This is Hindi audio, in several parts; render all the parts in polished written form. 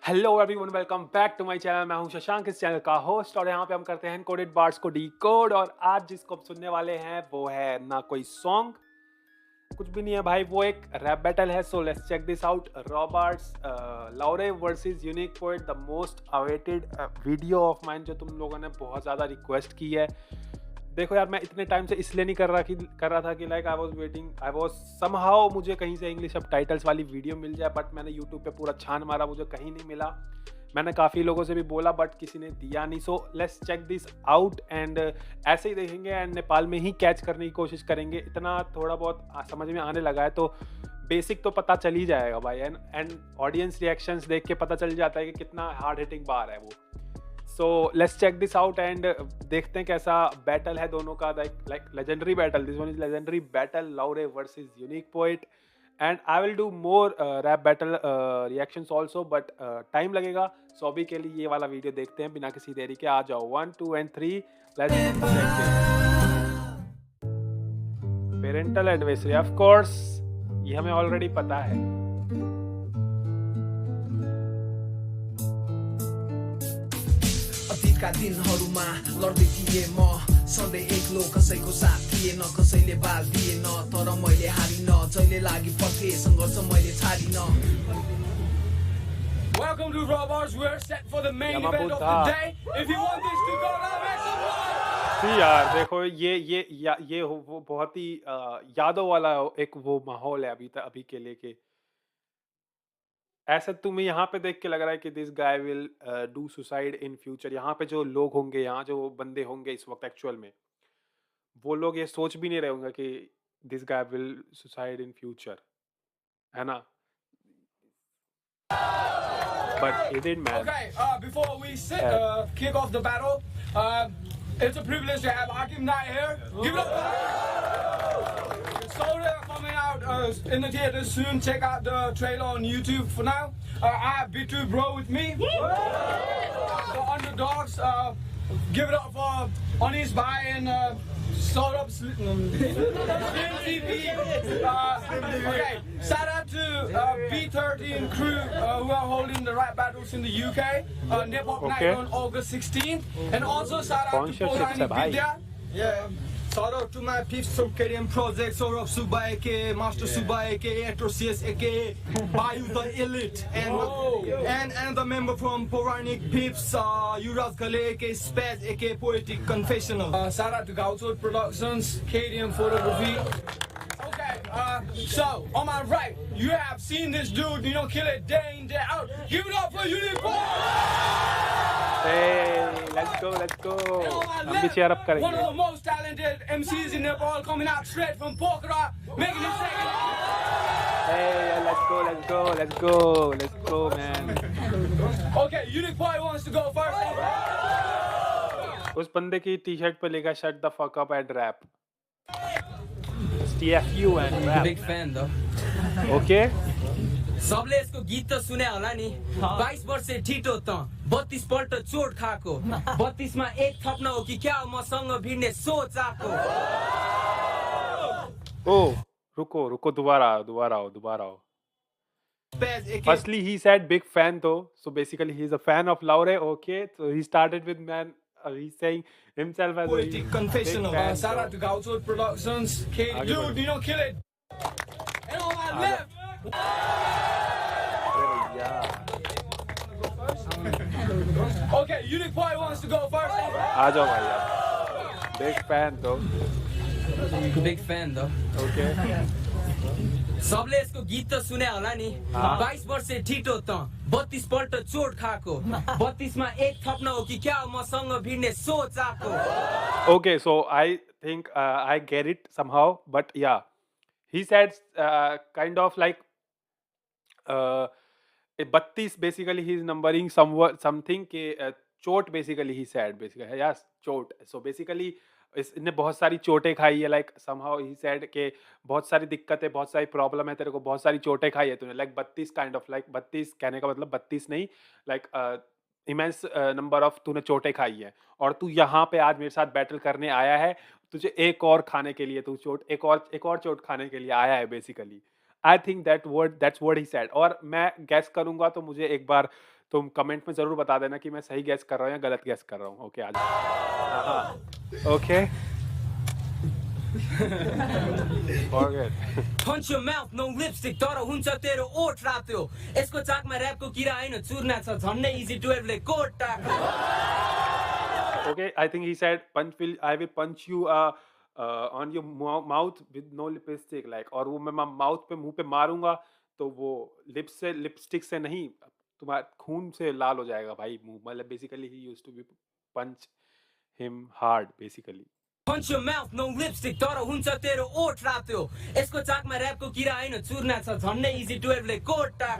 Hello everyone, welcome back to my channel. मैं हूं शशांक, इस चैनल का होस्ट, और यहाँ पे हम करते हैं एनकोडेड बार्ड्स को डीकोड। और आज जिसको हम सुनने वाले हैं वो है ना कोई सॉन्ग, कुछ भी नहीं है भाई, वो एक रैप बैटल है। So let's check this out. Roberts Laure versus Unique Poet, the most awaited video of mine, जो तुम लोगों ने बहुत ज़्यादा रिक्वेस्ट की है। देखो यार, मैं इतने टाइम से इसलिए नहीं कर रहा था कि लाइक आई वाज समहाउ मुझे कहीं से इंग्लिश सब टाइटल्स वाली वीडियो मिल जाए, बट मैंने यूट्यूब पे पूरा छान मारा, मुझे कहीं नहीं मिला। मैंने काफ़ी लोगों से भी बोला बट किसी ने दिया नहीं। So let's check this out and ऐसे ही देखेंगे एंड नेपाल में ही कैच करने की कोशिश करेंगे। इतना थोड़ा बहुत समझ में आने लगा है तो बेसिक तो पता चल ही जाएगा भाई। एंड ऑडियंस रिएक्शंस देख के पता चल जाता है कि कितना हार्ड हिटिंग बार है वो। So let's check this out and देखते हैं कैसा बैटल है दोनों का। Like legendary battle, this one is legendary battle, Laure versus Unique Poet. And I will do more rap battle reactions also, but time लगेगा। सो अभी के लिए ये वाला वीडियो देखते हैं बिना किसी देरी के। आ जाओ, 1 2 and 3, let's check. Parental advisory, of course ये हमें ऑलरेडी पता है। अतीतका दिनहरूमा लड्दै थिएँ म सधैँ एक्लो, कसैको साथ थिएन, कसैले बाल दिएन, तर मैले हारिन, जहिले लागि पक्रे सङ्घर्ष मैले छाडिन। Welcome to Robots. We're set for the main event of the day. If you want this to go down, make some noise. यार देखो, ये वो बहुत ही यादों वाला एक वो माहौल है अभी के लिए कि ऐसा तुम्हें यहाँ पे देख के लग रहा है कि this guy will do suicide in future. यहाँ पे जो लोग होंगे, यहाँ जो बंदे होंगे इस वक्त एक्चुअल में, वो लोग ये सोच भी नहीं रहे होंगे कि this guy will suicide in future, है ना? But he did, man. Okay, before we kick off the battle, it's a privilege to have Akim Knight here. Give it up. Soda coming out in the theaters soon. Check out the trailer on YouTube. For now, I have B2 Bro with me. The underdogs. Give it up for Onis Bai and Saurabh Slim TV. Okay, shout out to B13 crew who are holding the rap battles in the UK. Nepal Night on August 16th. And also shout out to Purani Vidya. Yeah. Shout out to my peeps from KDM Project, Saurabh Suba aka Master Suba aka Actor CS aka Bayu the Elite, and the member from Puranic Peeps, Yuraz Kale aka Spaz aka Poetic Confessional. Shout out to Gaucho Productions, KDM Photography. Okay, so on my right, you have seen this dude, you know, kill it day in, day out. Give it up for Unicorn! Hey, let's go, let's go. हम भी cheer up करेंगे. One of the most talented MCs in Nepal, coming out straight from Pokhara, making it second. Hey, let's go, let's go, let's go, let's go, man. Okay, Unique Boy wants to go first. उस बंदे की टी-शर्ट पे लिखा shut the fuck up and rap. TFU and rap. Big fan though. Okay? सबले यसको गीत त सुने होला नि। 22 वर्ष ठिटो त 32 पल्ट चोट खाको, 32 मा एक थप्न हो कि क्या मसँग भिड्ने सोच आको। Oh, रुको, दोबारा आओ. Spaz aka Firstly, he said big fan though, so basically he's a fan of Laure. Okay, so he started with man. He's saying himself as Poetic a Confessional. big fan. Shout out to Gaucho Productions, आगे dude, बढ़ो. you know, kill it. And on my left. अरे भैया, Okay, Unique Boy wants to go first. आ जाओ भाई यार. Big fan though. Big fan though. Okay. सबले यसको गीत त सुने होला नि। 22 वर्ष ठिटो त 32 पल्ट चोट खाको, 32 मा एक थप्न हो कि क्या मसँग भिड्ने सोच आको। Okay, so I think I get it somehow, but yeah, he said kind of like 32 basically he's numbering something के चोट basically he said basically, yes, चोट. So basically इसने बहुत सारी चोटें खाई है, like somehow he said कि बहुत सारी दिक्कतें, बहुत सारी प्रॉब्लम है तेरे को, बहुत सारी चोटें खाई है तूने, like 32 kind of, like 32 कहने का मतलब 32 नहीं, like इमेंस नंबर ऑफ तूने चोटें खाई है और तू यहाँ पे आज मेरे साथ बैटल करने आया है, तुझे एक और खाने के लिए, तू एक और चोट खाने के लिए आया है basically. I think that's what he said. और मैं गैस करूंगा तो मुझे एक बार तुम कमेंट में ज़रूर बता देना कि मैं सही गैस कर रहा हूँ या गलत गैस कर रहा हूँ। ओके, आज हाँ, okay. Forget. Punch your mouth, no lipstick, तर हुन्छ तेरो ओठ रातो। यसको चाकमा ऱ्यापको किरा हैन चुर्ना छ झन्डै इजी 12 ले कोट टाक। Okay, I think he said I will punch you on your mouth with no lipstick, like, और वो मैं माउथ पे मुंह पे मारूंगा तो वो लिपस्टिक से नहीं, तुम्हारा खून से लाल हो जाएगा भाई मुंह। मतलब basically he used to be punch him hard basically. Punch your mouth, no lipstick, तर हुन्छ तेरो ओठ रातो। यसको चाकमा ऱ्यापको किरा हैन चुर्ना छ झन्डै इजी 12 ले कोट टाक।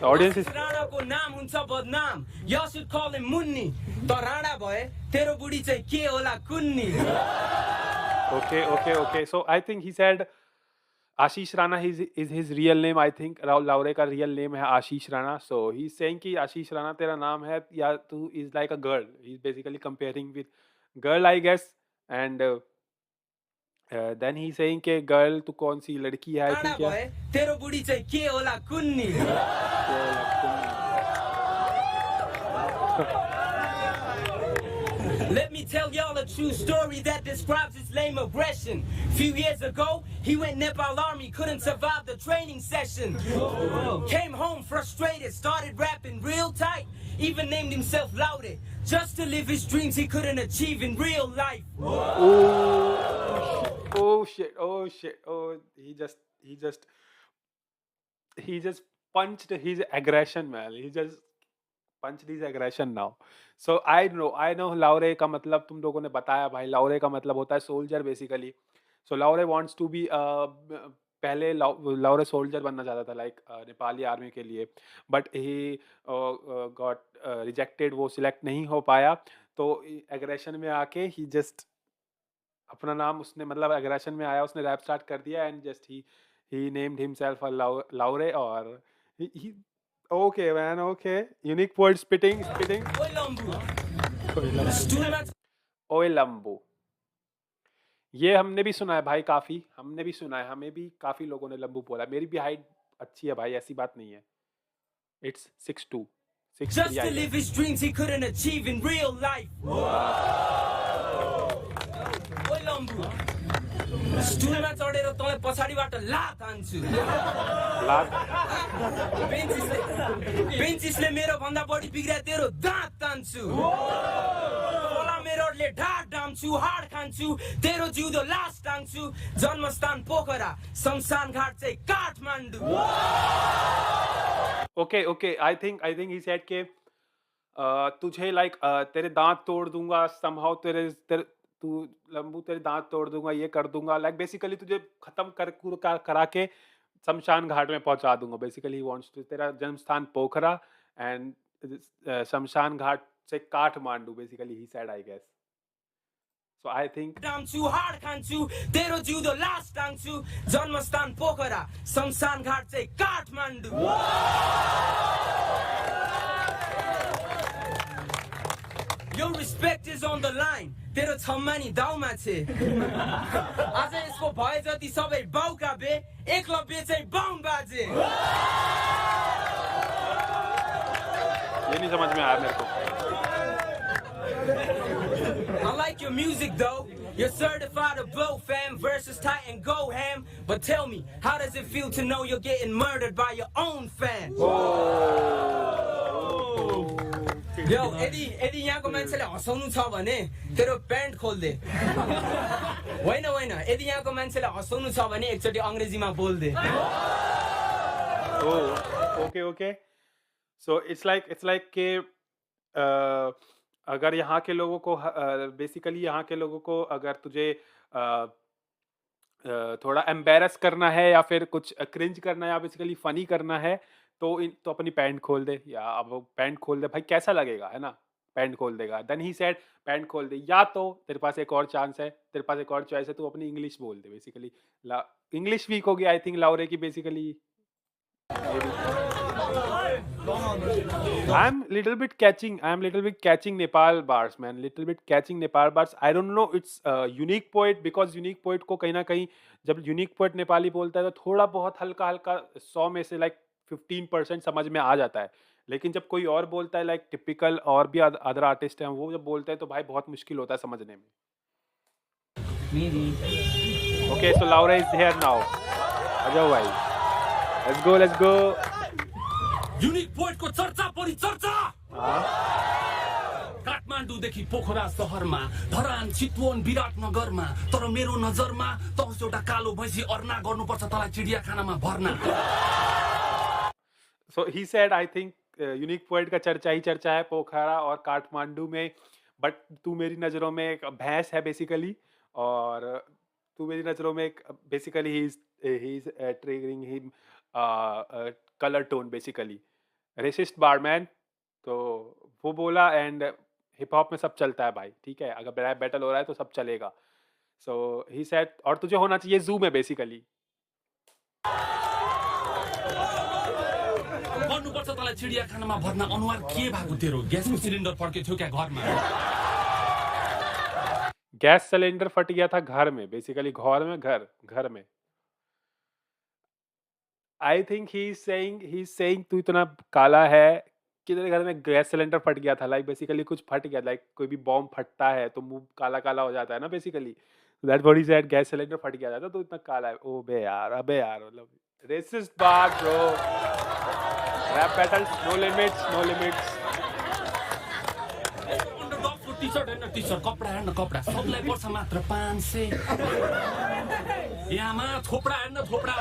ऑडियंस इज राणाको नाम हुन्छ बदनाम। You should call him Munni. त राणा भए तेरो बुढी चाहिँ के होला कुन्नी। Okay. So I think he said Ashish Rana is his real name. I think Laure का real name है आशीष राणा. So he's saying कि आशीष राणा तेरा नाम है या तू is like a girl. He's basically comparing with girl, I guess. And then he's saying कि girl तू कौन सी लड़की है? I think भए तेरो बुढी चाहिँ के होला कुन्नी। Let me tell y'all a true story that describes his lame aggression. Few years ago, he went Nepal Army, couldn't survive the training session. Came home frustrated, started rapping real tight. Even named himself Laude, just to live his dreams he couldn't achieve in real life. Oh shit. Oh, he just punched his aggression, man. He just punched his aggression now. So I know Laure का मतलब तुम लोगों ने बताया भाई। Laure का मतलब होता है soldier basically. So Laure wants to be पहले Laure सोल्जर बनना चाहता था, लाइक नेपाली आर्मी के लिए, बट ही गॉट रिजेक्टेड, वो सिलेक्ट नहीं हो पाया। तो एग्रेशन में आके ही जस्ट अपना नाम उसने, मतलब एग्रेशन में आया, उसने रैप स्टार्ट कर दिया and just he named himself Laure. और he okay man, okay, unique word spitting ओए लंबू। ये हमने भी सुना है भाई, काफी हमने भी सुना है, हमें भी काफी लोगों ने लंबू बोला। मेरी भी हाइट अच्छी है भाई, ऐसी बात नहीं है। It's 6'2", 6'3". Just to live his dreams he couldn't achieve in real life. ओए लम्बू, स्टुलमा चढेर तँलाई पछाडिबाट लात हान्छु। बेन्चिसले मेरो भन्दा बढी बिग्रिया तेरो दाँत तान्छु। खोला मेरोडले ढाड डाम्छु, हाड खान्छु, तेरो जिउँदो लास टाङ्छु। जन्मस्थान पोखरा, शमशान घाट चाहिँ Kathmandu. Okay, I think he said के तुझे लाइक तेरे दांत तोड़ दूंगा somehow, तू लंबू तेरे दांत तोड़ दूंगा, ये कर दूंगा, लाइक बेसिकली तुझे खत्म करा के शमशान घाट में पहुंचा दूंगा। बेसिकली वांट्स टू, तेरा जन्म स्थान पोखरा एंड शमशान घाट से Kathmandu, basically he said, I guess. So I think डाम्छु, हाड खान्छु, तेरो जिउँदो लास टाङ्छु। जन्मस्थान पोखरा, शमशान घाट चाहिँ Kathmandu. Your respect is on the line. तेरो छम्मानी दाउमा छे। आज यसको भए जति सबै बाउका बे, एकलव्य चाहिँ बाउन बाजे। ये नहीं समझ में आया मेरे को। I like your music though. You're certified to blow, fam. Versus tight and go ham. But tell me, how does it feel to know you're getting murdered by your own fans? Yo, Eddie यहाँको मान्छेले हँसाउनु छ भने तेरो प्यान्ट खोल्दे। होइन, यदि यहाँको मान्छेले हँसाउनु छ भने एकचोटि अंग्रेजीमा बोल्दे। Okay. So it's like के अगर यहाँ के लोगों को बेसिकली यहाँ के लोगों को अगर तुझे थोड़ा एम्बेरस करना है या फिर कुछ क्रिंज करना है या बेसिकली फनी करना है तो अपनी पैंट खोल दे, या अब पैंट खोल दे भाई, कैसा लगेगा, है ना? पैंट खोल देगा। देन ही सेड पैंट खोल दे, या तो तेरे पास एक और चांस है, तेरे पास एक और चॉइस है, तू अपनी इंग्लिश बोल दे। बेसिकली इंग्लिश वीक होगी आई थिंक लाउरे की basically. I'm little bit catching Nepal bars, man. Little bit catching Nepal bars. I don't know. It's unique poet because unique poet को कहीं ना कहीं जब unique poet नेपाली बोलता है तो थोड़ा बहुत हल्का हल्का 100 में से like 15% समझ में आ जाता है. लेकिन जब कोई और बोलता है like typical और भी अदर आर्टिस्ट हैं वो जब बोलते हैं तो भाई बहुत मुश्किल होता है समझने में. Okay, so Laura is here now. आजाओ भाई. Let's go. युनिक पोइन्टको चर्चा परिचर्चा काठमाडौँदेखि पोखरा सहरमा धरान चितवन विराटनगरमा तर मेरो नजरमा तँ एउटा कालो भैँसी अर्ना गर्नुपर्छ तँलाई चिडियाखानामा भर्ना. So he said, I think unique poet का चर्चा ही चर्चा है पोखरा और काठमांडू में, बट तू मेरी नज़रों में एक भैंस है बेसिकली, और तू मेरी नज़रों में एक basically he is triggering him colour tone basically racist barman. तो वो बोला एंड हिप हॉप में सब चलता है भाई, ठीक है, अगर रैप बैटल हो रहा है तो सब चलेगा. सो ही सेड और तुझे होना चाहिए जू में बेसिकली. गर्नुपर्छ तँलाई चिडियाखानामा भर्ना. अनुहार के भएको तेरो? ग्यासको सिलिन्डर फर्के थियो क्या घरमा? गैस सिलेंडर फट गया था घर में बेसिकली, घर में. आई थिंक ही सेइंग तू इतना काला है कि तेरे घर में गैस सिलेंडर फट गया था. लाइक बेसिकली कुछ फट गया, लाइक कोई भी बॉम्ब फटता है तो मुंह काला काला हो जाता है ना basically. That what he said, gas cylinder फट गया था तो इतना काला है. ओ बे यार, अबे यार, मतलब रेसिस्ट बात bro. Rap battles no limits. T-shirt हैन टी-शर्ट, कपडा हैन कपडा, सबलाई पर्छ मात्र 500. यामा थोपडा हैन थोपडा,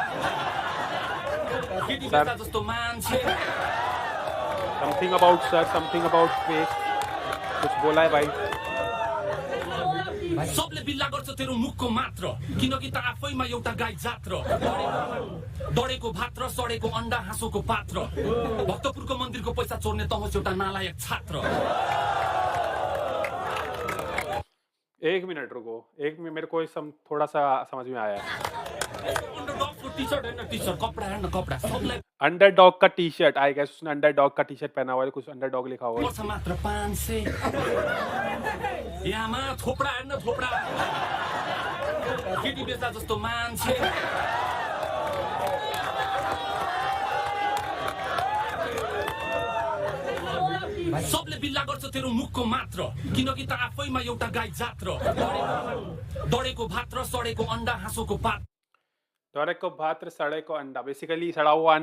केटी बेटा जस्तो मान्छे. समथिंग अबाउट फेस कुछ बोला है भाई. सबले बिल्ला गर्छ तेरो मुखको मात्र, किनकि त आफैमा एउटा गाई जात्र. डढेको भात र सडेको अन्डा हाँसोको पात्र, भक्तपुरको मन्दिरको पैसा चोर्ने त होस् एउटा नालायक छात्र. एक मिनट रुको, मेरे को थोड़ा सा समझ में आया. अंडरडॉग का टी शर्ट, आई गेस उसने अंडरडॉग का टी शर्ट पहना हुआ है, कुछ अंडरडॉग लिखा हुआ है. मात्र 500. यामा थोपडा हैन थोपडा, केटी बेच्दा जस्तो मान्छे. सबले बिल्ला गर्छ तेरो मुखको मात्र, किनकि त आफैमा एउटा गाई जात्र. डढेको भात र सडेको अन्डा हाँसोको पात. डढेको भात र सडेको अंडा बेसिकली सड़ा हुआ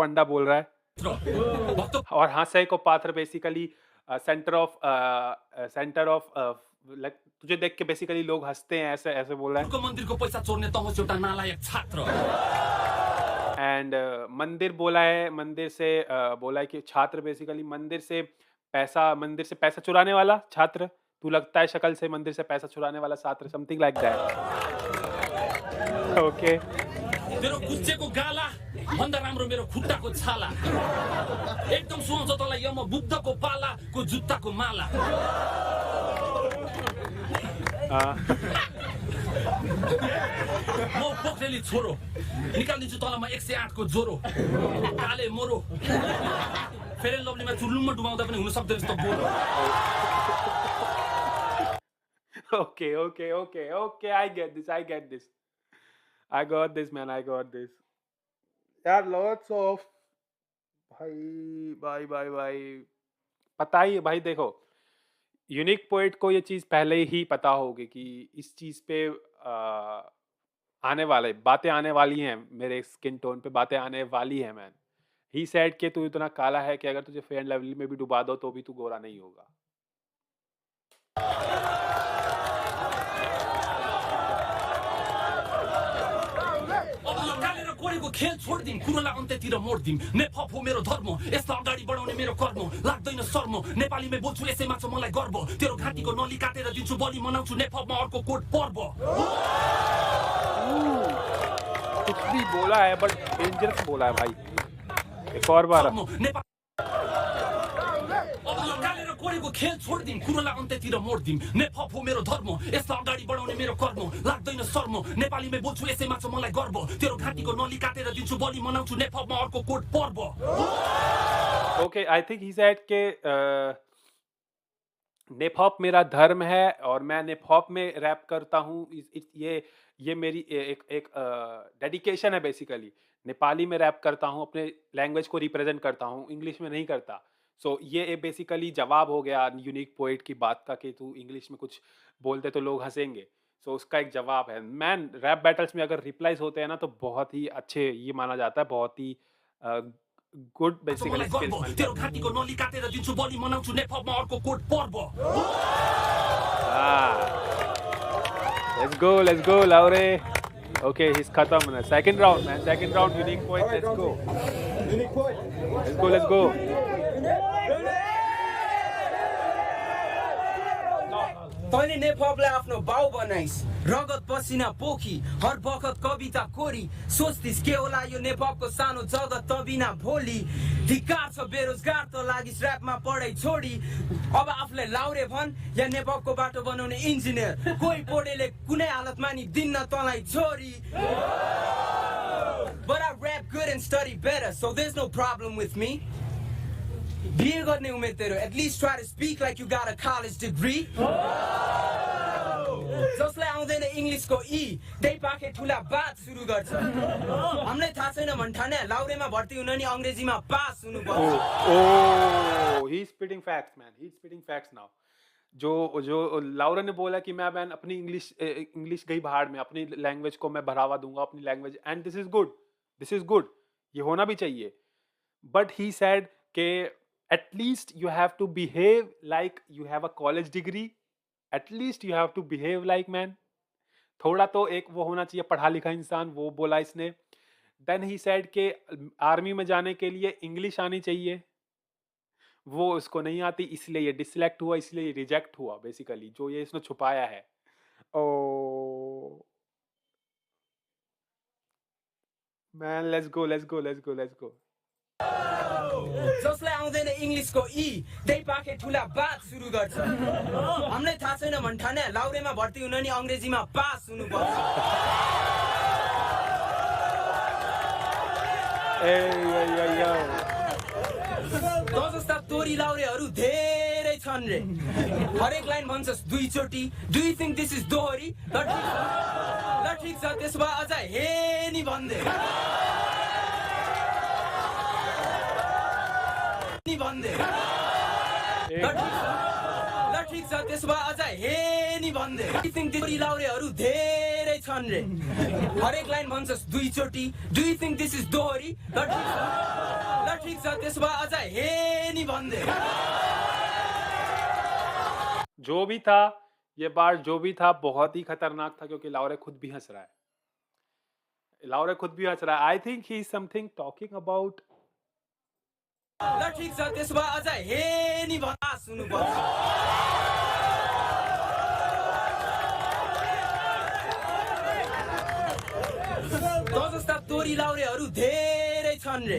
अंडा बोल रहा है. और हाँसेको पात्र बेसिकली सेंटर ऑफ लाइक तुझे देख के बेसिकली लोग हंसते हैं, ऐसे बोल रहा है. मन्दिरको पैसा चोर्ने त होस् एउटा नालायक छात्र. एंड मंदिर बोला है, मंदिर से बोला है कि छात्र बेसिकली मंदिर से पैसा चुराने वाला छात्र. तू लगता है शक्ल से मंदिर से पैसा चुराने वाला छात्र, समथिंग लाइक दैट. ओके. तेरो कुच्चेको गाला भन्दा राम्रो मेरो खुट्टाको छाला, एकदम सुहाउँछ तँलाई यम बुद्धको पालाको जुत्ताको माला. म पोखरेली छोरो, निकालिदिन्छु तँलाई म 108 को ज्वरो. काले मोरो फेरि लभलीमा चुर्लुममा डुबाउँदा पनि हुन सक्दैन यस्तो बोलो. Okay, I get this. I got this man. यार lots of भाई पता ही है भाई. देखो यूनिक पोइट को ये चीज़ पहले ही पता होगी कि इस चीज़ पे बातें आने वाली हैं, मेरे स्किन टोन पे बातें आने वाली हैं मैन. ही सेड कि तू इतना काला है कि अगर तुझे फेयर एंड लवली में भी डुबा दो तो भी तू गोरा नहीं होगा. खेल छोड्दिम, कुरोलाई अन्त्यतिर मोड्दिम. नेपप हो मेरो धर्म, यसलाई अगाडि बढाउने मेरो कर्म. लाग्दैन शर्म, नेपालीमै बोल्छु यसैमा छ मलाई गर्व. तेरो घाँटीको नली काटेर दिन्छु बलि, मनाउँछु नेपपमा अर्को कोड पर्व. कुछ भी बोला है बट डेंजरस बोला है भाई. एक और बार परेको खेल छोड्दिम कुरोलाई अन्त्यतिर मोड्दिम नेपप हो मेरो धर्म यसलाई अगाडि बढाउने मेरो कर्म लाग्दैन शर्म नेपालीमै बोल्छु यसैमा छ मलाई गर्व तेरो घाँटीको नली काटेर दिन्छु बलि मनाउँछु नेपपमा अर्को कोड पर्व okay I think he said के नेपॉप मेरा धर्म है और मैं नेपॉप में रैप करता हूँ। ये मेरी एक डेडिकेशन है बेसिकली। नेपाली में रैप करता हूँ, अपने लैंग्वेज को रिप्रेजेंट करता हूँ, इंग्लिश में नहीं करता। सो ये बेसिकली जवाब हो गया यूनिक पोइट की बात का कि तू इंग्लिश में कुछ बोलते तो लोग हंसेंगे। सो उसका एक जवाब है। मैन रैप बैटल्स में अगर रिप्लाईज होते हैं ना तो बहुत ही अच्छे ये माना जाता है, बहुत ही गुड बेसिकली स्किल्स। तेरो घाँटीको नली काटेर दिन्छु बलि मनाउँछु नेपपमा अर्को कोड पर्व Let's go, Laure. Okay, he's khatam. Second round, man. Second round, unique point. Let's go. Unique point. Let's go. तैँले नेपपलाई आफ्नो बाउ बनाइस् रगत पसिना पोखी हर बखत कविता कोरी सोच्थिस् के होला यो नेपपको सानो जगत त बिना भोलि धिक्कार छ बेरोजगार त लागिस् ऱ्यापमा पढाइ छोडी अब आफूलाई लाउरे भन् या नेपपको बाटो बनाउने इन्जिनियर कोही पोडेले कुनै हालतमा नि दिन्न तँलाई छोरी But I rap good and study better so there's no problem with me बिहे गर्ने उमेर तेरो at least try to speak like you got a college degree जसलाई आउँदैन इङ्ग्लिसको ई त्यही पाखे ठुला बात सुरु गर्छ हामीलाई थाहा छैन भन्ठाने लाउरेमा भर्ती हुन नि अंग्रेजीमा पास हुनु पर्छ he is spitting facts, man. He is spitting facts now. जो लाउरा ने बोला कि मैं अपनी इंग्लिश गई बाहर में अपनी लैंग्वेज को मैं बढ़ावा दूंगा अपनी language and this is good ये होना भी चाहिए बट ही सेड के at least you have to behave like you have a college degree at least you have to behave like man थोड़ा तो एक वो होना चाहिए पढ़ा लिखा इंसान वो बोला इसने देन ही सेड के आर्मी में जाने के लिए इंग्लिश आनी चाहिए वो उसको नहीं आती इसलिए ये डिसलेक्ट हुआ इसलिए ये रिजेक्ट हुआ बेसिकली जो ये इसने छुपाया है ओ मैन लेट्स गो जसलाई आउँदैन इङ्ग्लिसको ई त्यही पाखे ठुला बात सुरु गर्छ हामीलाई थाहा छैन भन्ठाने लाउरेमा भर्ती हुन नि अंग्रेजीमा पास हुनु पर्छ जस्ता तोरी लाउरेहरू धेरै छन् रे हरेक लाइन भन्छस् दुईचोटी do you think this is दोहोरी ल ठिक छ त्यसो भए अझ हे नि भन्दै ल ठिक छ त्यसो भए अझ हे नि भन्दै आई थिंक तोरी लाउरेहरू धेरै छन् रे हरेक लाइन भन्छस् दुईचोटी do you think this is दोहोरी ल ठिक छ त्यसो भए अझ हे नि भन्दै जो भी था ये बार जो भी था बहुत ही खतरनाक था क्योंकि लाउरे खुद भी हंस रहा है आई think he is something talking about ल ठिक छ त्यसो भए अझ हे नि भन्दा सुन्नु पर्छ जस्ता तोरी लाउरेहरू धेरै छन् रे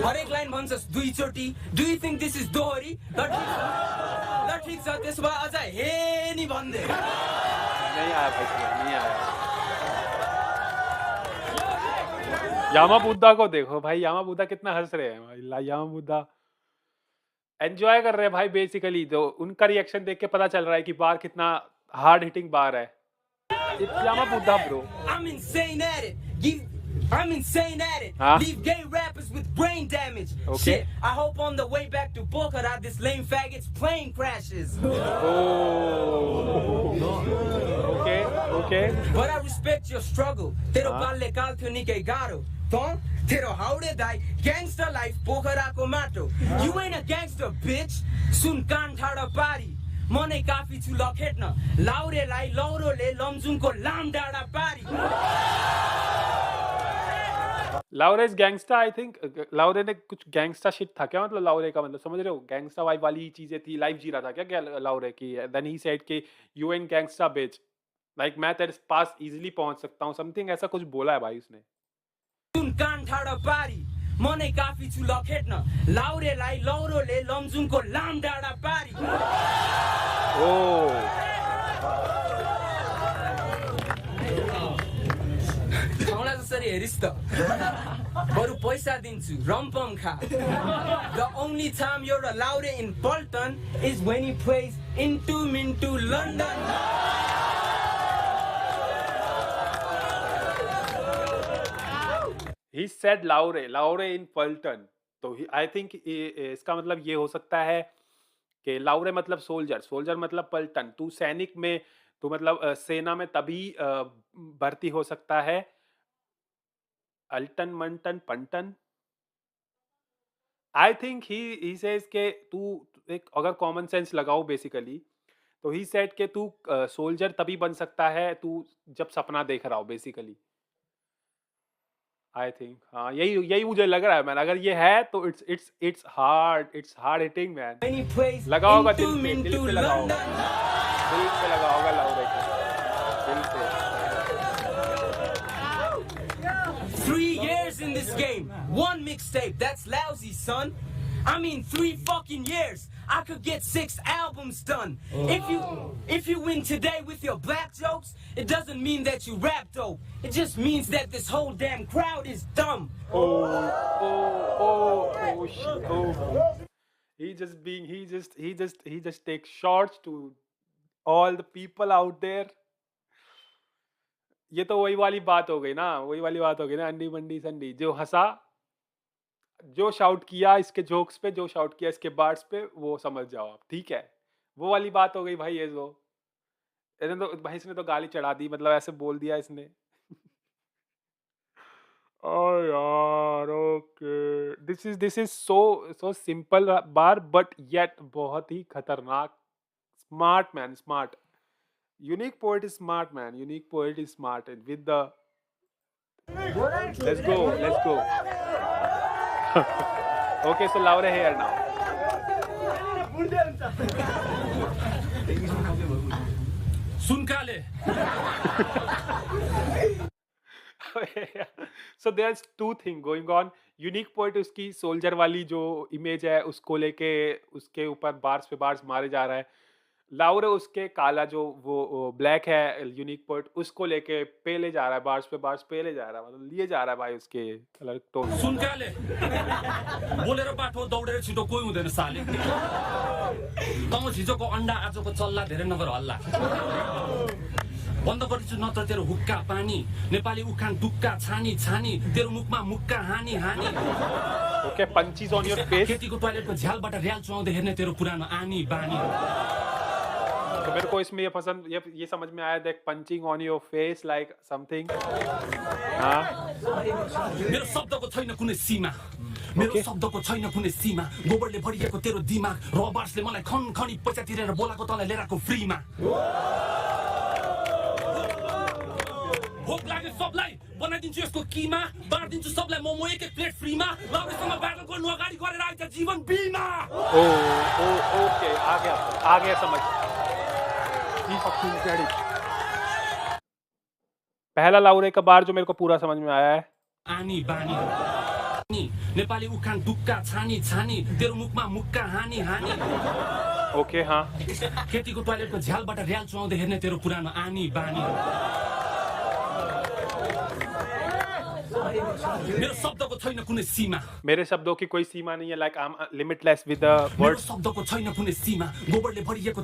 हरेक लाइन भन्छस् दुईचोटी do you think this is दोहोरी ल ठिक छ त्यसो भए अझ हे नि भन्दै नहीं आया यामा बुद्धा को देखो भाई यामा बुद्धा कितना हंस रहे हैं भाई यामा बुद्धा एंजॉय कर रहे हैं भाई बेसिकली तो उनका रिएक्शन देख के पता चल रहा है कि बार कितना हार्ड हिटिंग बार है Yama Buddha bro I'm insane at it. Huh? Leave gay rappers with brain damage. Okay. Shit, I hope on the way back to Boca this lame faggot's plane crashes. Okay. But I respect your struggle. Tero balle kal thyo nikai garo. Ton tero haude dai gangster life Boca ko mato. You ain't a gangster bitch. Sun kan thada pari. मनै काफी छु लखेट्न लाउरेलाई लौरोले लमजुङको लाम डाँडा पारी Laure is gangster I think Laure ने कुछ गैंगस्टर शिट था क्या मतलब लाउरे का मतलब समझ रहे हो गैंगस्टर वाइब वाली चीजें थी लाइफ जी रहा था क्या लाउरे की देन ही सेड के you an gangster bitch like मैं तेरे पास इजीली पहुंच सकता हूं समथिंग ऐसा कुछ बोला है भाई उसने सुन कान ठाडा पारी मनै काफी छु लखेट्न लाउरेलाई लौरोले लमजुङको लाम डाँडा पारी Oh. छौला जसरी हेरिस् त बरु पैसा दिन्छु रम्पम खा The only time you're a Laure in Bolton is when he plays into Minto London. He said Laure in Fulton. तो आई थिंक इसका मतलब ये हो सकता है कि लाउरे मतलब सोल्जर मतलब पलटन। तू सैनिक में, तू मतलब सेना में तभी भर्ती हो सकता है। अल्टन मंटन पंटन। आई थिंक ही सेज के तू एक अगर कॉमन सेंस लगाओ बेसिकली, तो ही सेड के तू सोल्जर तभी बन सकता है तू जब सपना देख रहा हो बेसिकली। आई थिंक हाँ यही मुझे लग रहा है मैन। अगर ये है तो it's hard hitting man. When he plays लगाओगा into दिल Minto पे लगाओगा, London. दिल पे लगाओगा लाउरे के, दिल पे। 3 years in this game, 1 mixtape, that's lousy, son. I mean 3 fucking years. I could get 6 albums done. If you win today with your black jokes, it doesn't mean that you rap dope. It just means that this whole damn crowd is dumb. Shit. He just takes shots to all the people out there. ये तो वही वाली बात हो गई ना, अंडी मंडी संडी। जो हंसा, जो शाउट किया इसके जोक्स पे, जो शाउट किया इसके बार्ड्स पे, वो समझ जाओ आप, ठीक है। वो वाली बात हो गई भाई। ये जो इसने तो गाली चढ़ा दी, मतलब ऐसे बोल दिया इसने। Oh यार, okay. This is so simple bar but yet बहुत ही खतरनाक। Smart man, smart. Unique poet is smart man, unique poet is smart with the let's go. Okay, so Laure here now. सुनकाले So there's 2 things going on. Unique poet उसकी सोल्जर वाली जो इमेज है उसको लेके उसके ऊपर बार्स पे बार्स मारे जा रहा है। लाउरे उसके काला जो वो ब्लैक है यूनिक पोएट, उसको लेके पेले जा रहा है, बार्स पे बार्स पेले जा रहा है, मतलब लिए जा रहा है भाई उसके कलर टोन। सुनकाले बोलेर बाटो दौडेर छिटो कोही हुँदैन साले। तँ हिजोको अन्डा आजको चल्ला धेरै नगर हल्ला। बन्द गरिछु नत्र तेरो हुक्का पानी, नेपाली उखान दुक्का छानी छानी, तेरो मुखमा मुक्का हानी हानी। Okay, punches on your face. केटीको टोयलेटको झ्यालबाट र्याल चुहाउँदै हेर्ने तेरो पुरानो आनी बानी। तो मेरे को इसमें ये समझ में आया, देख punching on your face like something. हाँ, मेरो शब्दको छैन कुनै सीमा, मेरो शब्दको छैन कुनै सीमा, गोबरले भरिएको तेरो दिमाग, रबार्सले मलाई खनखनी पैसा तिरेर बोलाको तँलाई लिएर आएको फ्रीमा। भोक लाग्यो सबलाई बनाइदिन्छु यसको किमा, बाँडिदिन्छु सबलाई मोमो एक प्लेट फ्रीमा, लाउरेसँग ब्याटल गर्नु अगाडि गरेर आइज जीवन बिमा। ओके, आ गया समझ। पहला लाउरे का बार जो मेरे को पूरा समझ में आया है। आनी बानी नेपाली उखान दुक्का छानी छानी, तेरो मुखमा मुक्का हानी हानी। ओके, हाँ। केटीको टोयलेटको झ्यालबाट र्याल चुहाउँदै हेर्ने तेरो पुरानो आनी बानी। मेरो शब्दको छैन कुनै सीमा, मेरे शब्दों की कोई सीमा नहीं है, like I am limitless with the मेरो वर्ड्स। शब्दको छैन कुनै सीमा, गोबरले भरिएको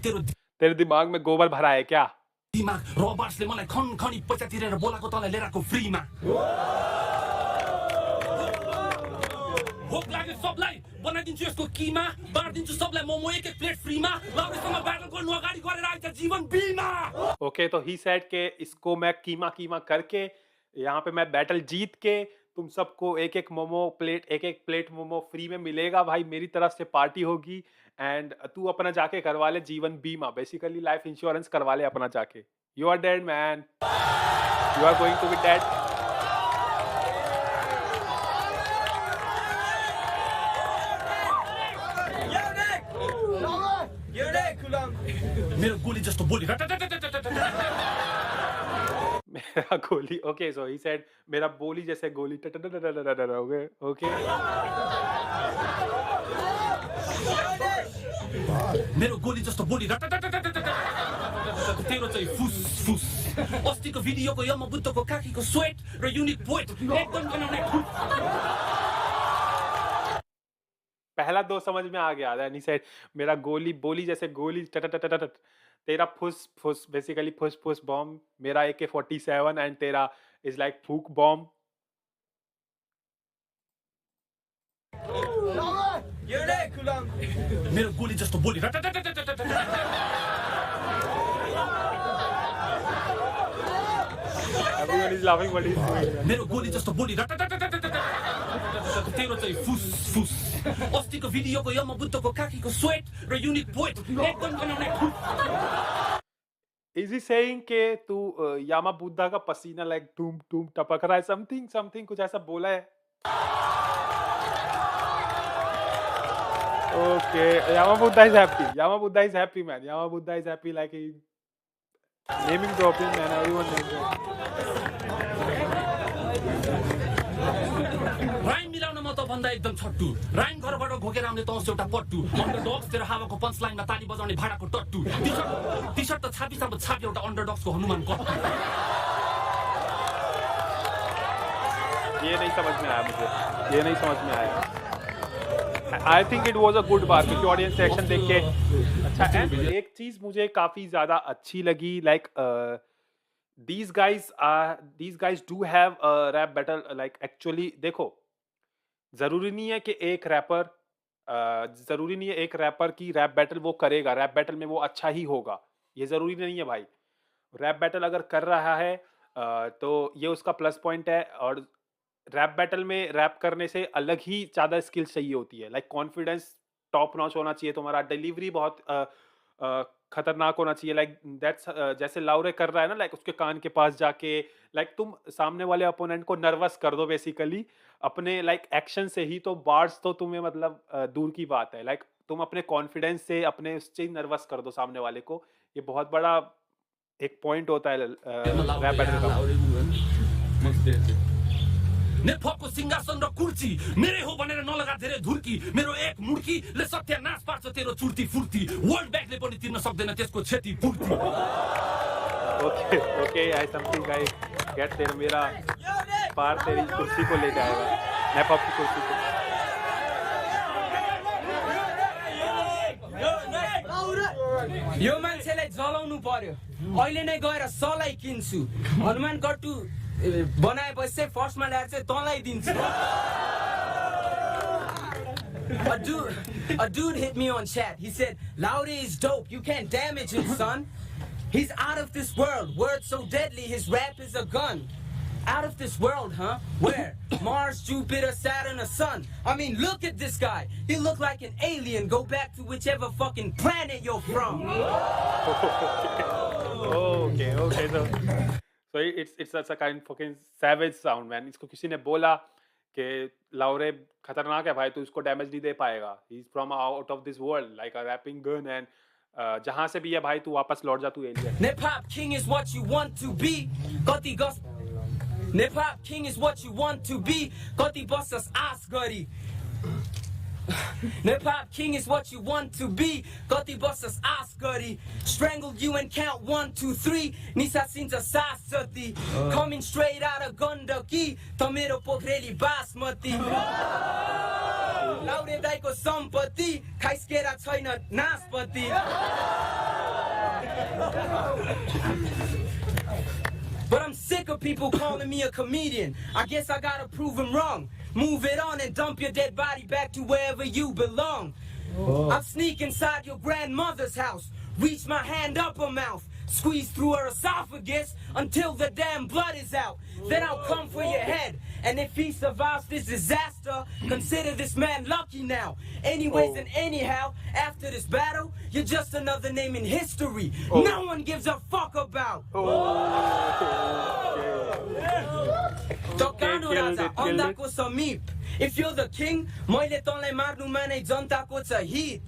तेरे दिमाग में गोबर भरा है क्या? दिमाग, रबार्सले मलाई खनखनी पैसा तिरेर बोलाको तँलाई लिएर आएको फ्रीमा। भोक लाग्यो सबलाई बनाइदिन्छु यसको किमा, बाँडिदिन्छु सबलाई मोमो एक प्लेट फ्रीमा, लाउरेसँग ब्याटल गर्नु अगाडि गरेर आइज जीवन बिमा। ओके, तो ही सेड के इसको मैं कीमा करके यहाँ पे मैं बैटल जीत के तुम सबको एक एक प्लेट मोमो फ्री में मिलेगा भाई, मेरी तरफ से पार्टी होगी। एंड तू अपना जाके करवा ले जीवन बीमा, बेसिकली लाइफ इंश्योरेंस करवा ले अपना जाके। You are dead man, you are going to be dead. मेरो गोली जस्तो बोली मेरा गोली, okay, so he said मेरा बोली जैसे गोली okay, okay. मेरो गोली जस्तो बोली तेरो चाहिँ फुस फुस अस्तिको भिडियोको यम बुद्धको काकीको स्वेट र युनिक पोइट एकदम बनाउने पहला दो समझ में आ गया, then he said मेरा गोली बोली जैसे गोली तेरा फुस फुस बेसिकली फुस फुस बॉम्ब, मेरा AK-47 एंड तेरा इज लाइक फूक बॉम्ब. मेरो गोली जस्तो बोली Everyone is laughing what he's doing. मेरो गोली जस्तो बोली तेरो चाहिँ फुस फुस अस्तिको भिडियोको यम बुद्धको काकीको स्वेट र युनिक पोइट एकदम बनाउने Is he saying के तू यामा बुद्धा का पसीना लाइक टूम टूम टपक रहा है, समथिंग कुछ ऐसा बोला है? Okay, Yama Buddha is happy. Yama Buddha is happy, man. Yama Buddha is happy, like he naming dropping, man. Everyone knows that. Rhyme मिलाउन म त भन्दा एकदम छट्टु राइम घरबाट घोकेर आउने तँस एउटा पट्टु अन्डरडग्स तेरो हावाको पंच लाइनमा ताली बजाउने भाडाको टट्टु टी-शर्ट त छापी एउटा अन्डरडग्सको हनुमान कट्टु ये नहीं समझ में आया मुझे, ये नहीं समझ में आया. I think it was a good बात क्योंकि ऑडियंस रिएक्शन देख के अच्छा. एंड एक चीज मुझे काफी ज्यादा अच्छी लगी, like these guys do have a rap battle, like actually देखो जरूरी नहीं है कि एक रैपर की रैप बैटल वो करेगा, रैप बैटल में वो अच्छा ही होगा, ये जरूरी नहीं है भाई. रैप बैटल अगर कर रहा है तो ये उसका प्लस पॉइंट है. और रैप बैटल में रैप करने से अलग ही ज़्यादा स्किल्स चाहिए होती है, लाइक कॉन्फिडेंस टॉप नॉच होना चाहिए तुम्हारा, डिलीवरी बहुत खतरनाक होना चाहिए, लाइक दैट्स जैसे लाउरे कर रहा है ना, लाइक उसके कान के पास जाके लाइक तुम सामने वाले अपोनेंट को नर्वस कर दो बेसिकली अपने लाइक एक्शन से ही, तो बार्स तो तुम्हें मतलब दूर की बात है, लाइक तुम अपने कॉन्फिडेंस से अपने उससे नर्वस कर दो सामने वाले को. ये बहुत बड़ा एक पॉइंट होता है रैप बैटल का. नेपको सिंहासन र कुर्सी मेरै हो भनेर नलगा धेरै धुर्की मेरो एक मुड्कीले सत्यानाश पार्छ तेरो चुर्ती फुर्ती वर्ल्ड ब्याङ्कले पनि तिर्न सक्दैन त्यसको क्षति पूर्ति. Okay I something I get तेरा मेरा पार तेरी कुर्सी को ले जाएगा, नेपॉप की कुर्सी को. यो मान्छेलाई जलाउनु पर्यो, अहिले नै गएर सलाई किन्छु, हनुमान कट्टु बनाएपछि चाहिँ फर्स्टमा ल्याएर चाहिँ तँलाई दिन्छु. A dude hit me on chat. He said, Lauri is dope. You can't damage him, son. He's out of this world. Words so deadly, his rap is a gun. Out of this world, huh? Where? Mars, Jupiter, Saturn, or Sun. I mean, look at this guy. He look like an alien. Go back to whichever fucking planet you're from. Okay. So it's such a kind of fucking savage sound, man. इसको किसी ने बोला कि लाउरे खतरनाक है भाई, तो उसको डैमेज नहीं दे पाएगा. He's from out of this world, like a rapping gun, and जहाँ से भी है भाई तू वापस लौट जा, तू alien. Hip-hop king is what you want to be. Kati gus. Hip-hop king is what you want to be. Kati bossas ass gari. Hip-hop king is what you want to be. Kati bossas ass gari. Strangle you and count 1, 2, 3. Nisa sinta sasati. Coming straight out of Gandaki. Tomero pogreli basmati. Laure daiko sampati. Khaiskera chaina naspati. But I'm sick of people calling me a comedian. I guess I gotta prove them wrong. Move it on and dump your dead body back to wherever you belong. I'll sneak inside your grandmother's house, reach my hand up her mouth, squeeze through her esophagus until the damn blood is out. Then I'll come for your head. And if he survives this disaster, consider this man lucky now. Anyways and anyhow, after this battle, you're just another name in history. No one gives a fuck about. Tokanu Raja, Ondako Samip. If you're the king, मैले तँलाई मार्नु माने जनताको छ हित.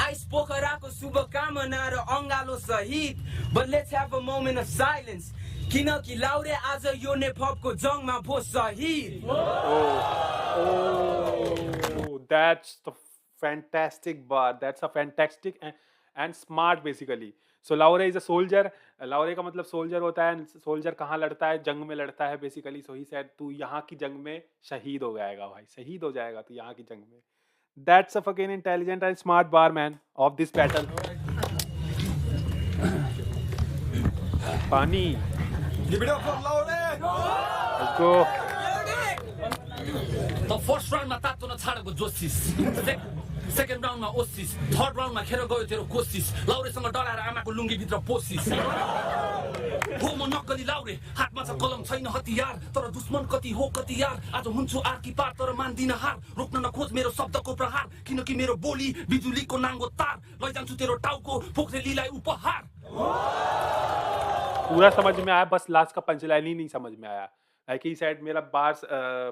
Ice पोखराको शुभकामना र अङ्गालो सहित. But let's have a moment of silence. किनकि लाउरे आज यो नेपको जङमा भो शहीद Oh, that's the fantastic bar. That's a fantastic and smart basically. So Laure is a soldier. Laure का मतलब soldier होता है. Soldier कहाँ लड़ता है? जंग में लड़ता है basically. So he said तू यहाँ की जंग में शहीद हो जाएगा भाई. शहीद हो जाएगा तू यहाँ की जंग में. That's a fucking intelligent and smart bar man of this battle. पानी. Give it up for Laure! Let's go. The first round मा तातो न छाडेको जोसिस सेकेन्ड राउन्डमा ओसिस थर्ड राउन्डमा खेर गयो तेरो कोसिस लाउरेसँग डराएर आमाको लुङ्गी भित्र पोसिस हो म नक्कली लाउरे हातमा छ कलम छैन हतियार तर दुश्मन कति हो कति यार आज हुन्छु आर्की पार तर मान्दिन हार रोक्न नखोज मेरो शब्दको प्रहार किनकि मेरो बोली बिजुलीको नाङ्गो तार लैजान्छु तेरो टाउको पोखरेलीलाई उपहार पूरा समझ में आया बस लास्ट का पंचलाइन ही नहीं समझ में आया लाइक ही सेड मेरा बार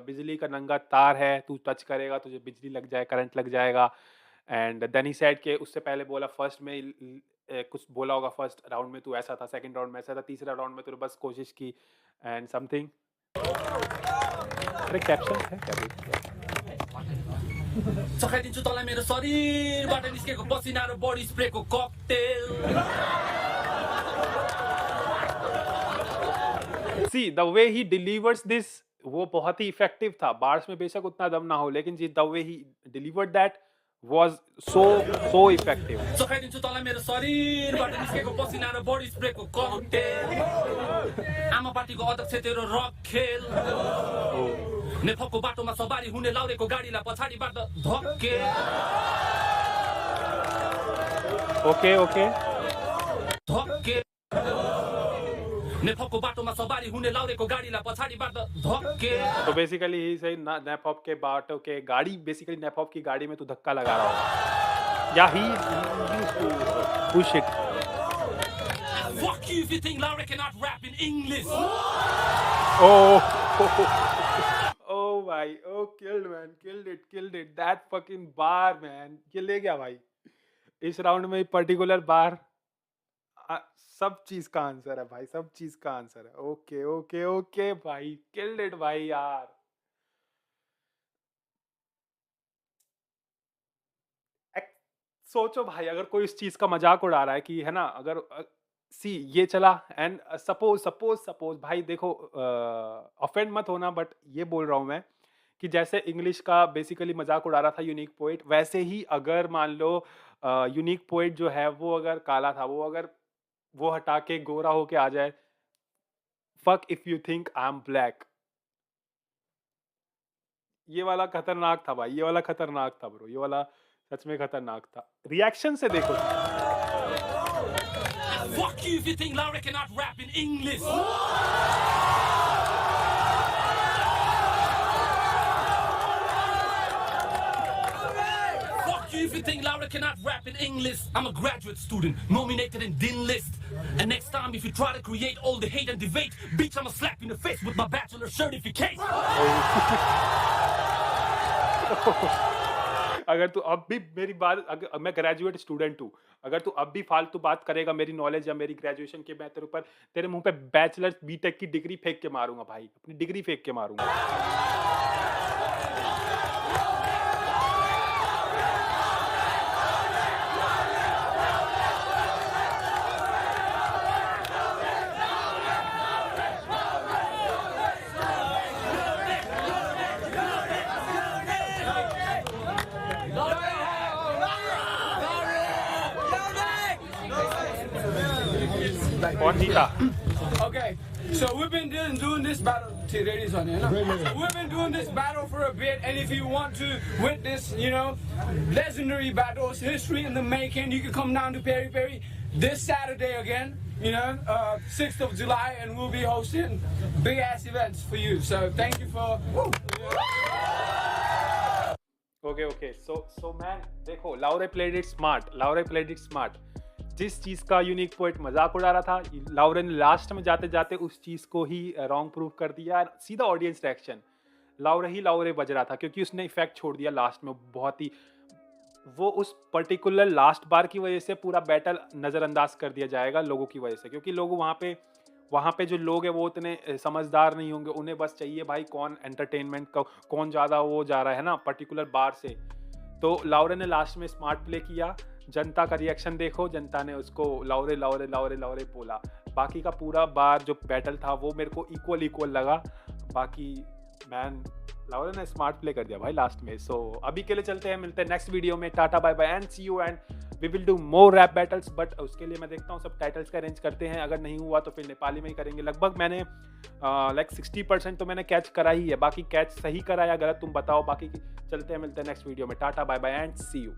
बिजली का नंगा तार है तू टच करेगा तुझे बिजली लग जाए करंट लग जाएगा एंड देन ही सेड के उससे पहले बोला फर्स्ट में कुछ बोला होगा फर्स्ट राउंड में तू ऐसा था सेकंड राउंड में ऐसा था तीसरा राउंड में तूने बस कोशिश की एंड समथिंग अरे कैप्शन है क्या चखाइदिन्छु तँलाई मेरो शरीरबाट निस्केको पसिना र बडी स्प्रेको cocktail See the way he delivers this वो बहुत ही इफेक्टिव था बार्स में बेशक उतना दम ना हो लेकिन जी the way he delivered that was so effective चखाइदिन्छु तँलाई मेरो शरीरबाट निस्केको पसिना र बडी स्प्रेको ककटेल आमा पार्टीको अध्यक्ष तेरो रखेल नेफको बाटोमा सवारी हुने लाउरेको गाडीलाई पछाडिबाट धक्के ओके धक्के नेफको बाटोमा सवारी हुने लाउरेको गाडीलाई पछाडिबाट धक्के तो बेसिकली ही से नेपॉप के बाटो के गाड़ी बेसिकली नेपॉप की गाड़ी में तू धक्का लगा रहा होगा या he push it Fuck you if you think Laure cannot rap in English. Oh भाई oh killed it that fucking bar man ये ले गया भाई इस राउंड में पर्टिकुलर बार सब चीज का आंसर है भाई सब चीज का आंसर है ओके भाई किल्ड इट भाई यार सोचो भाई अगर कोई इस चीज का मजाक उड़ा रहा है कि है ना अगर सी ये चला एंड सपोज भाई देखो ऑफेंड मत होना बट ये बोल रहा हूं मैं कि जैसे इंग्लिश का बेसिकली मजाक उड़ा रहा था यूनिक पोइट वैसे ही अगर मान लो यूनिक पोइट जो है वो अगर काला था वो अगर वो हटा के गोरा होके आ जाए fuck if you think I am black ये वाला खतरनाक था भाई ये वाला खतरनाक था ब्रो ये वाला सच में खतरनाक था रिएक्शन से देखो Fuck you if you think Laure cannot rap in English. Fuck you if you think Laure cannot rap in English. I'm a graduate student, nominated in Dean List. And next time if you try to create all the hate and debate, bitch, I'ma slap you in the face with my bachelor certificate. अगर तू अब भी मेरी बात अगर मैं ग्रेजुएट स्टूडेंट हूँ अगर तू अब भी फालतू बात करेगा मेरी नॉलेज या मेरी ग्रेजुएशन के मैं तेरे ऊपर तेरे मुंह पे बैचलर बीटेक की डिग्री फेंक के मारूंगा भाई अपनी डिग्री फेंक के मारूंगा कौन जीता Okay, so we've been doing this battle. We've been doing this battle for a bit, and if you want to witness, legendary battles, history in the making, you can come down to Peri Peri this Saturday again. 6th of July, and we'll be hosting big ass events for you. So thank you for. Okay. So man, देखो, Laure played it smart. जिस चीज का यूनिक पोइट मजाक उड़ा रहा था लाउरे ने लास्ट में जाते जाते उस चीज को ही रॉन्ग प्रूव कर दिया सीधा ऑडियंस रिएक्शन लाउरे बज रहा था क्योंकि उसने इफेक्ट छोड़ दिया लास्ट में बहुत ही वो उस पर्टिकुलर लास्ट बार की वजह से पूरा बैटल नजरअंदाज कर दिया जाएगा लोगों की वजह से क्योंकि लोग वहाँ पे वहाँ पे जो लोग हैं वो इतने समझदार नहीं होंगे, उन्हें बस चाहिए भाई कौन एंटरटेनमेंट का कौन ज़्यादा वो जा रहा है ना पर्टिकुलर बार से। तो लाउरे ने लास्ट में स्मार्ट प्ले किया, जनता का रिएक्शन देखो, जनता ने उसको लाउरे लाउरे लाउरे लाउरे बोला। बाकी का पूरा बार जो बैटल था वो मेरे को इक्वल इक्वल लगा। बाकी मैन लाउरे ने स्मार्ट प्ले कर दिया भाई लास्ट में। सो अभी के लिए चलते हैं, मिलते हैं नेक्स्ट वीडियो में। Tata bye bye and see you, and we will do more rap battles, but उसके लिए मैं देखता हूँ सब टाइटल्स का अरेंज करते हैं। अगर नहीं हुआ तो फिर नेपाली में ही करेंगे। लगभग मैंने लाइक 60% तो मैंने कैच करा ही है, बाकी कैच सही करा या गलत तुम बताओ। बाकी चलते हैं, मिलते हैं नेक्स्ट वीडियो में। Tata bye bye and see you.